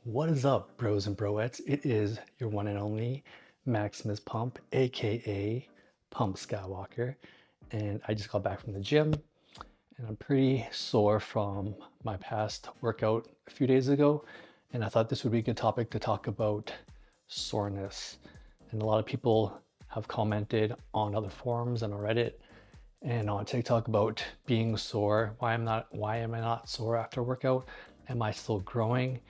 What is up, bros and broettes? It is your one and only Maximus Pump, aka Pump Skywalker, and I just got back from the gym, and I'm pretty sore from my past workout a few days ago, and I thought this would be a good topic to talk about soreness. And a lot of people have commented on other forums and on Reddit and on TikTok about being sore. Why am I not sore after a workout? Am I still growing?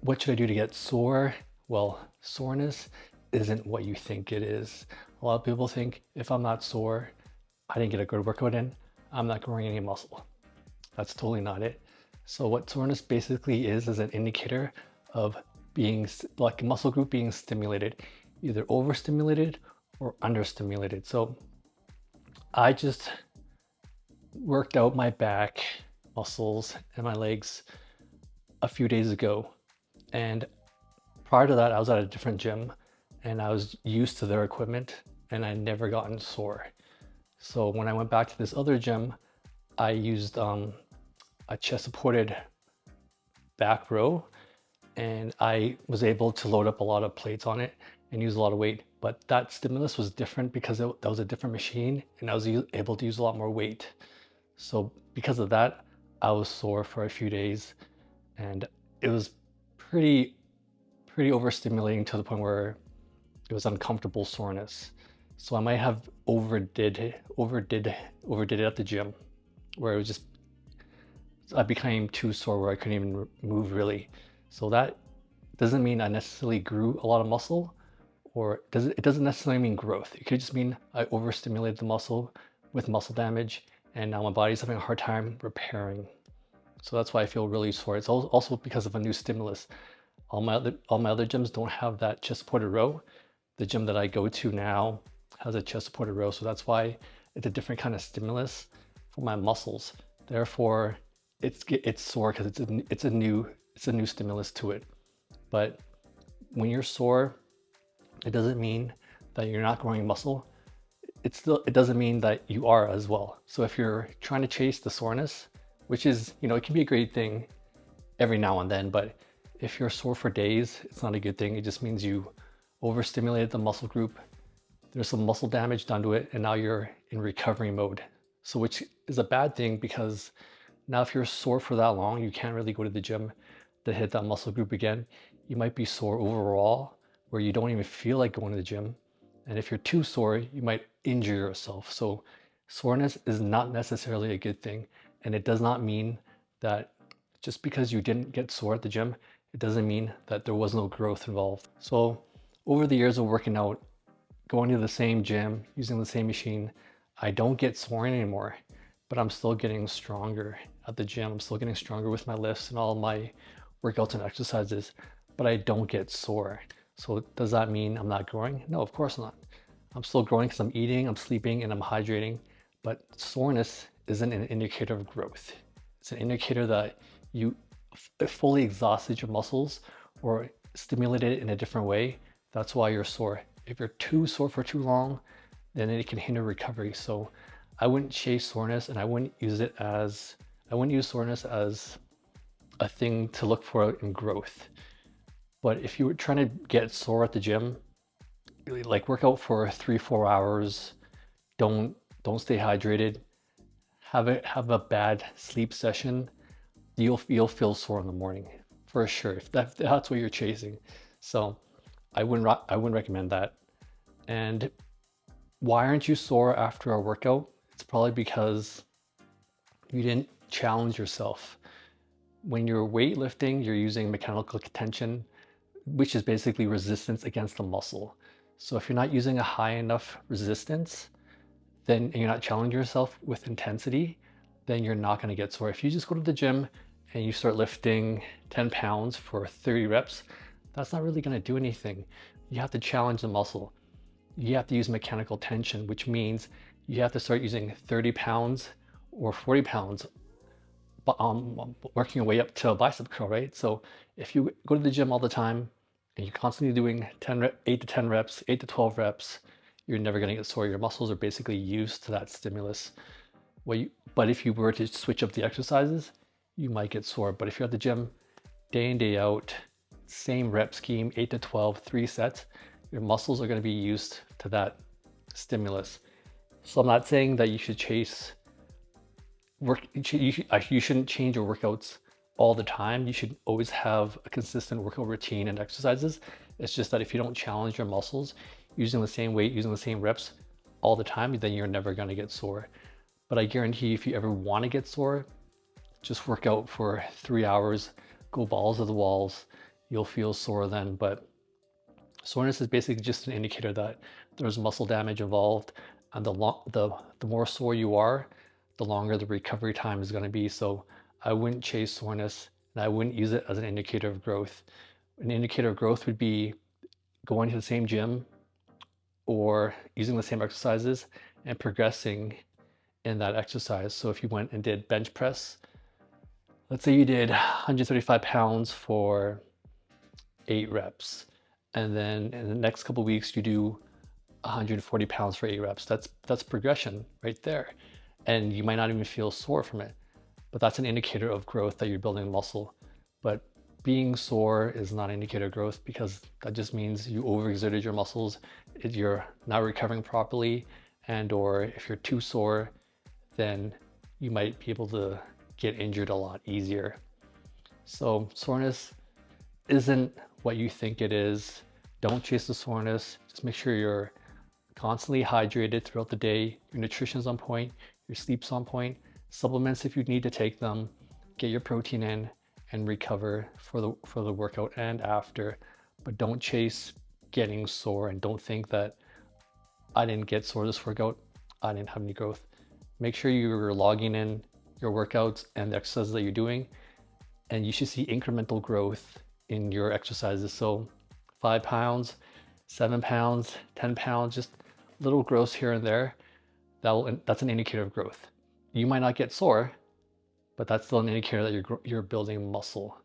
What should I do to get sore? Well, soreness isn't what you think it is. A lot of people think if I'm not sore, I didn't get a good workout in, I'm not growing any muscle. That's totally not it. So what soreness basically is an indicator of being like a muscle group being stimulated, either overstimulated or understimulated. So I just worked out my back muscles and my legs a few days ago. And prior to that, I was at a different gym and I was used to their equipment and I never gotten sore. So when I went back to this other gym, I used a chest supported back row and I was able to load up a lot of plates on it and use a lot of weight. But that stimulus was different because that was a different machine and I was able to use a lot more weight. So because of that, I was sore for a few days and it was pretty overstimulating to the point where it was uncomfortable soreness. So I might have overdid it at the gym, where it was just I became too sore where I couldn't even move really. So that doesn't mean I necessarily grew a lot of muscle, or it doesn't necessarily mean growth. It could just mean I overstimulated the muscle with muscle damage, and now my body's having a hard time repairing. So that's why I feel really sore. It's also because of a new stimulus. All my other gyms don't have that chest supported row. The gym that I go to now has a chest supported row, so that's why it's a different kind of stimulus for my muscles. Therefore, it's sore because it's a new stimulus to it. But when you're sore, it doesn't mean that you're not growing muscle. It doesn't mean that you are as well. So if you're trying to chase the soreness, which is, it can be a great thing every now and then, but if you're sore for days, it's not a good thing. It just means you overstimulated the muscle group. There's some muscle damage done to it, and now you're in recovery mode. So which is a bad thing because now if you're sore for that long, you can't really go to the gym to hit that muscle group again. You might be sore overall where you don't even feel like going to the gym. And if you're too sore, you might injure yourself. So soreness is not necessarily a good thing. And it does not mean that just because you didn't get sore at the gym, it doesn't mean that there was no growth involved. So over the years of working out, going to the same gym, using the same machine, I don't get sore anymore, but I'm still getting stronger at the gym. I'm still getting stronger with my lifts and all my workouts and exercises, but I don't get sore. So does that mean I'm not growing? No, of course not. I'm still growing because I'm eating, I'm sleeping, and I'm hydrating, but soreness isn't an indicator of growth. It's an indicator that you fully exhausted your muscles or stimulated it in a different way. That's why you're sore. If you're too sore for too long, then it can hinder recovery. So I wouldn't chase soreness and I wouldn't use soreness as a thing to look for in growth. But if you were trying to get sore at the gym, like work out for 3-4 hours, don't stay hydrated, have a bad sleep session, you'll feel sore in the morning for sure if that's what you're chasing. So I wouldn't recommend that. And why aren't you sore after a workout? It's probably because you didn't challenge yourself. When you're weightlifting, you're using mechanical tension, which is basically resistance against the muscle. So if you're not using a high enough resistance, then and you're not challenging yourself with intensity, then you're not going to get sore. If you just go to the gym and you start lifting 10 pounds for 30 reps, that's not really going to do anything. You have to challenge the muscle. You have to use mechanical tension, which means you have to start using 30 pounds or 40 pounds, working your way up to a bicep curl, right? So if you go to the gym all the time and you're constantly doing 8 to 10 reps, 8 to 12 reps, you're never going to get sore. Your muscles are basically used to that stimulus. But if you were to switch up the exercises, you might get sore. But if you're at the gym day in, day out, same rep scheme, 8 to 12, 3 sets, your muscles are going to be used to that stimulus. So I'm not saying that you should chase you shouldn't change your workouts all the time. You should always have a consistent workout routine and exercises. It's just that if you don't challenge your muscles using the same weight, using the same reps all the time, then you're never going to get sore. But I guarantee if you ever want to get sore, just work out for 3 hours, go balls to the walls. You'll feel sore then. But soreness is basically just an indicator that there's muscle damage involved, and the more sore you are, the longer the recovery time is going to be. So I wouldn't chase soreness, and I wouldn't use it as an indicator of growth. An indicator of growth would be going to the same gym or using the same exercises and progressing in that exercise. So if you went and did bench press, let's say you did 135 pounds for 8 reps, and then in the next couple of weeks you do 140 pounds for 8 reps. That's progression right there. And you might not even feel sore from it, but that's an indicator of growth that you're building muscle. But being sore is not an indicator of growth, because that just means you overexerted your muscles, you're not recovering properly, and or if you're too sore, then you might be able to get injured a lot easier. So soreness isn't what you think it is. Don't chase the soreness. Just make sure you're constantly hydrated throughout the day, your nutrition's on point, your sleep's on point, supplements if you need to take them, get your protein in, and recover for the workout and after. But don't chase getting sore, and don't think that I didn't get sore this workout, I didn't have any growth. Make sure you're logging in your workouts and the exercises that you're doing, and you should see incremental growth in your exercises. So 5 pounds, 7 pounds, 10 pounds, just little growths here and there. That's an indicator of growth. You might not get sore, but that's still an indicator that you're building muscle.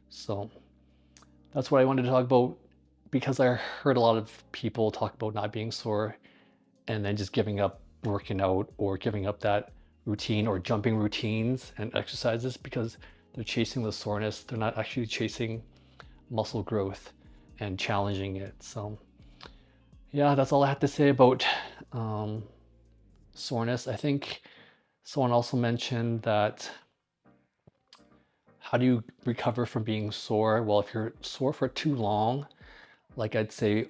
So that's what I wanted to talk about, because I heard a lot of people talk about not being sore and then just giving up working out, or giving up that routine, or jumping routines and exercises because they're chasing the soreness. They're not actually chasing muscle growth and challenging it. So yeah, that's all I have to say about soreness. I think someone also mentioned that, how do you recover from being sore? Well, if you're sore for too long, like I'd say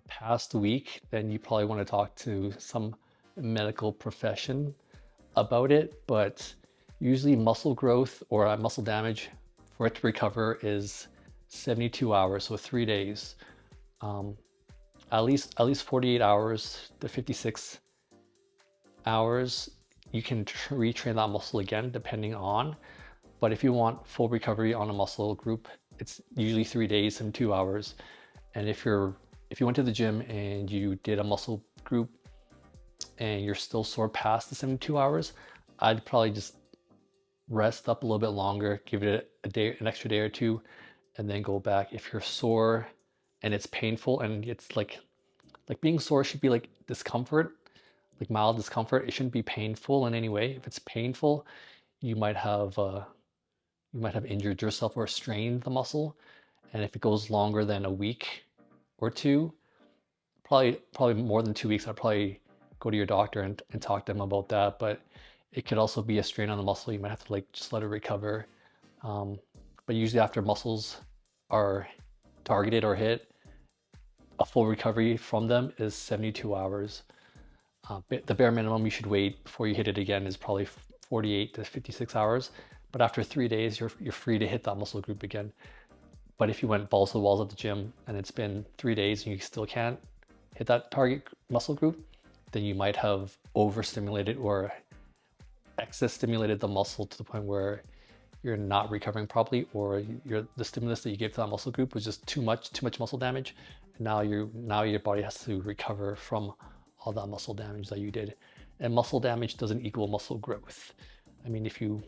past a week, then you probably want to talk to some medical profession about it. But usually muscle growth or muscle damage, for it to recover, is 72 hours, so 3 days. At least 48 hours to 56 hours, you can retrain that muscle again, depending on. But if you want full recovery on a muscle group, it's usually 3 days and 2 hours. And if you went to the gym and you did a muscle group and you're still sore past the 72 hours, I'd probably just rest up a little bit longer, give it an extra day or two, and then go back. If you're sore and it's painful, and it's like being sore should be like discomfort, like mild discomfort. It shouldn't be painful in any way. If it's painful, you might have injured yourself or strained the muscle. And if it goes longer than a week or two, probably more than 2 weeks, I'd probably go to your doctor and talk to them about that. But it could also be a strain on the muscle. You might have to just let it recover. But usually after muscles are targeted or hit, a full recovery from them is 72 hours. The bare minimum you should wait before you hit it again is probably 48 to 56 hours. But after 3 days, you're free to hit that muscle group again. But if you went balls to the walls at the gym and it's been 3 days and you still can't hit that target muscle group, then you might have overstimulated or excess stimulated the muscle to the point where you're not recovering properly, or the stimulus that you gave to that muscle group was just too much muscle damage. And now your body has to recover from all that muscle damage that you did. And muscle damage doesn't equal muscle growth. I mean, if you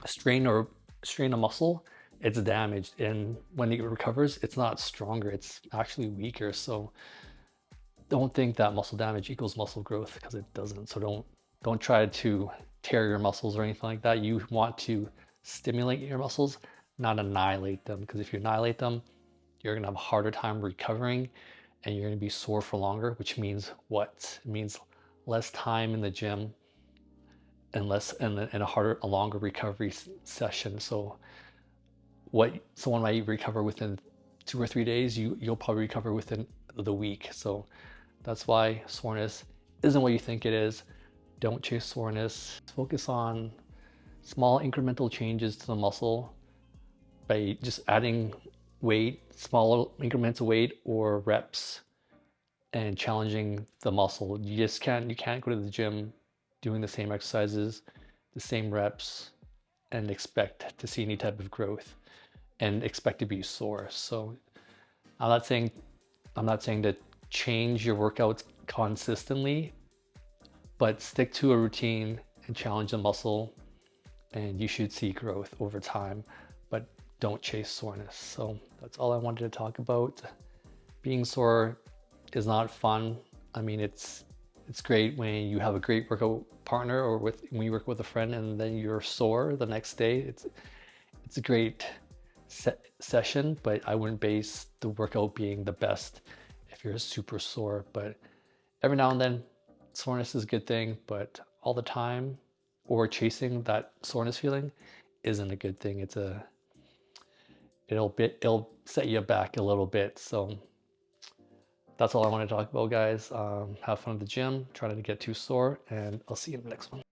strain a muscle, it's damaged, and when it recovers, it's not stronger, it's actually weaker. So don't think that muscle damage equals muscle growth, because it doesn't. So don't try to tear your muscles or anything like that. You want to stimulate your muscles, not annihilate them, because if you annihilate them, you're going to have a harder time recovering and you're going to be sore for longer, which means what? It means less time in the gym and less and a longer recovery session. So what someone might recover within 2 or 3 days, you'll probably recover within the week. So that's why soreness isn't what you think it is. Don't chase soreness. Focus on small incremental changes to the muscle by just adding weight, small increments of weight or reps, and challenging the muscle. You can't go to the gym doing the same exercises, the same reps, and expect to see any type of growth and expect to be sore. So I'm not saying to change your workouts consistently, but stick to a routine and challenge the muscle, and you should see growth over time, but don't chase soreness. So that's all I wanted to talk about. Being sore is not fun. I mean, it's great when you have a great workout partner, or when you work with a friend and then you're sore the next day. It's a great session, but I wouldn't base the workout being the best if you're super sore. But every now and then, soreness is a good thing, but all the time or chasing that soreness feeling isn't a good thing. It'll set you back a little bit. So that's all I want to talk about, guys. Have fun at the gym, try not to get too sore, and I'll see you in the next one.